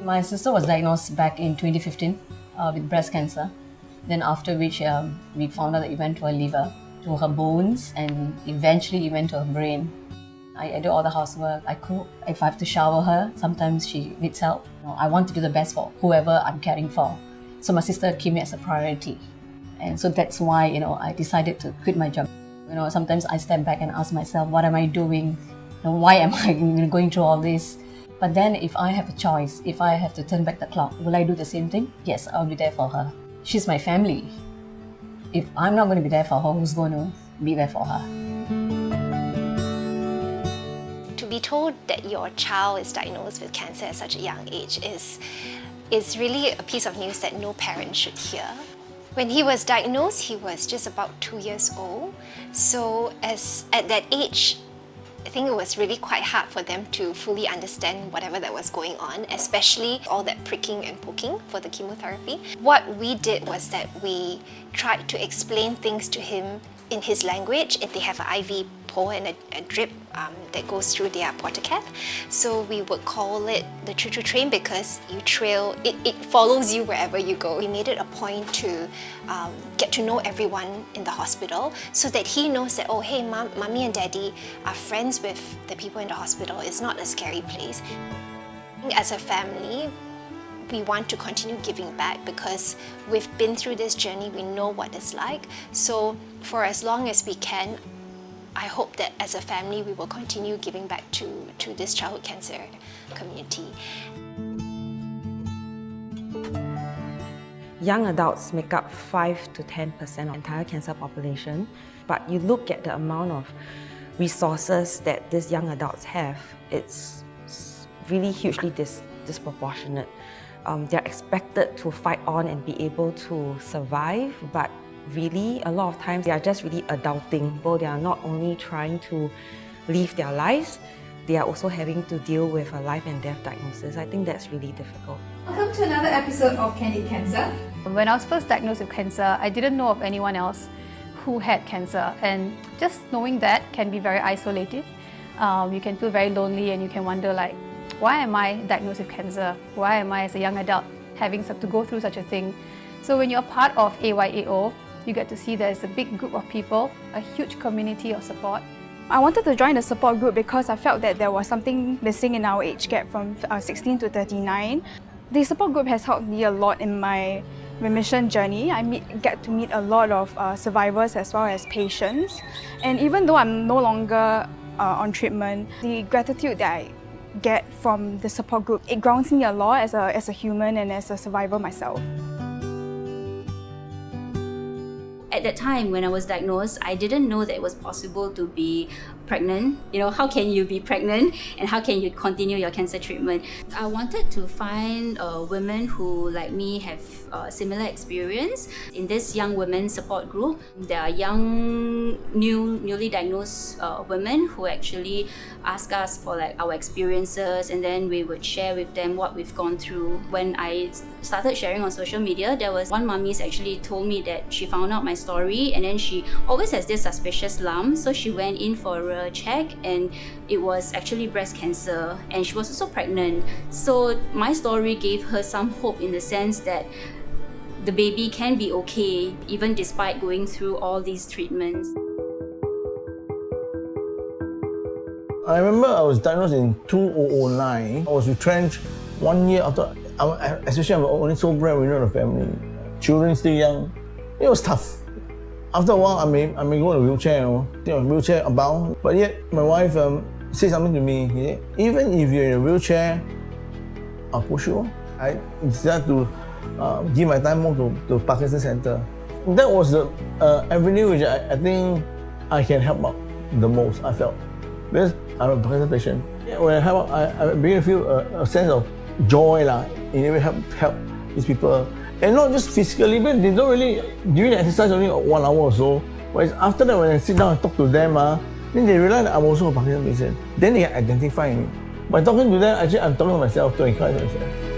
My sister was diagnosed back in 2015 with breast cancer. Then after which we found out that it went to her liver, to her bones, and eventually it went to her brain. I do all the housework, I cook. If I have to shower her, sometimes she needs help. I want to do the best for whoever I'm caring for. So my sister came in as a priority. And so that's why, I decided to quit my job. Sometimes I step back and ask myself, what am I doing? Why am I going through all this? But then if I have a choice, if I have to turn back the clock, will I do the same thing? Yes, I'll be there for her. She's my family. If I'm not going to be there for her, who's going to be there for her? To be told that your child is diagnosed with cancer at such a young age is really a piece of news that no parent should hear. When he was diagnosed, he was just about 2 years old. So at that age, I think it was really quite hard for them to fully understand whatever that was going on, especially all that pricking and poking for the chemotherapy. What we did was that we tried to explain things to him in his language. If they have an IV pole and a drip that goes through their portacath. So we would call it the choo-choo train because it follows you wherever you go. We made it a point to get to know everyone in the hospital so that he knows that, oh, hey, mommy and daddy are friends with the people in the hospital. It's not a scary place. As a family, we want to continue giving back because we've been through this journey, we know what it's like. So for as long as we can, I hope that as a family we will continue giving back to this childhood cancer community. Young adults make up 5 to 10% of the entire cancer population, but you look at the amount of resources that these young adults have, it's really hugely disproportionate. They're expected to fight on and be able to survive, but really, a lot of times they are just really adulting. Though they are not only trying to live their lives, they are also having to deal with a life and death diagnosis. I think that's really difficult. Welcome to another episode of Candid Cancer. When I was first diagnosed with cancer, I didn't know of anyone else who had cancer, and just knowing that can be very isolating. You can feel very lonely and you can wonder why am I diagnosed with cancer? Why am I as a young adult having to go through such a thing? So when you're part of AYAO, you get to see there's a big group of people, a huge community of support. I wanted to join the support group because I felt that there was something missing in our age gap from 16 to 39. The support group has helped me a lot in my remission journey. I get to meet a lot of survivors as well as patients. And even though I'm no longer on treatment, the gratitude that I get from the support group, it grounds me a lot as a human and as a survivor myself. At that time when I was diagnosed, I didn't know that it was possible to be pregnant. How can you be pregnant and how can you continue your cancer treatment? I wanted to find women who, like me, have similar experience. In this young women support group, there are young, newly diagnosed women who actually ask us for our experiences, and then we would share with them what we've gone through. When I started sharing on social media, there was one mummy actually told me that she found out my story and then she always has this suspicious lump, so she went in for a check and it was actually breast cancer, and she was also pregnant. So my story gave her some hope in the sense that the baby can be okay even despite going through all these treatments. I remember I was diagnosed in 2009. I was retrenched 1 year after, especially I'm only sole breadwinner of the family. Children still young. It was tough. After a while, I may go in a wheelchair, wheelchair bound. But yet, my wife said something to me. Even if you're in a wheelchair, I'll push you. I decided to give my time more to Parkinson Center. That was the avenue which I think I can help out the most, I felt. Because I'm a Parkinson patient. When I help out, I begin to feel a sense of joy in every help these people. And not just physically, but they don't really, during the exercise only 1 hour or so, but it's after that when I sit down and talk to them, then they realize that I'm also a Parkinson patient. Then they can identify me. By talking to them, actually I'm talking to myself to encourage myself.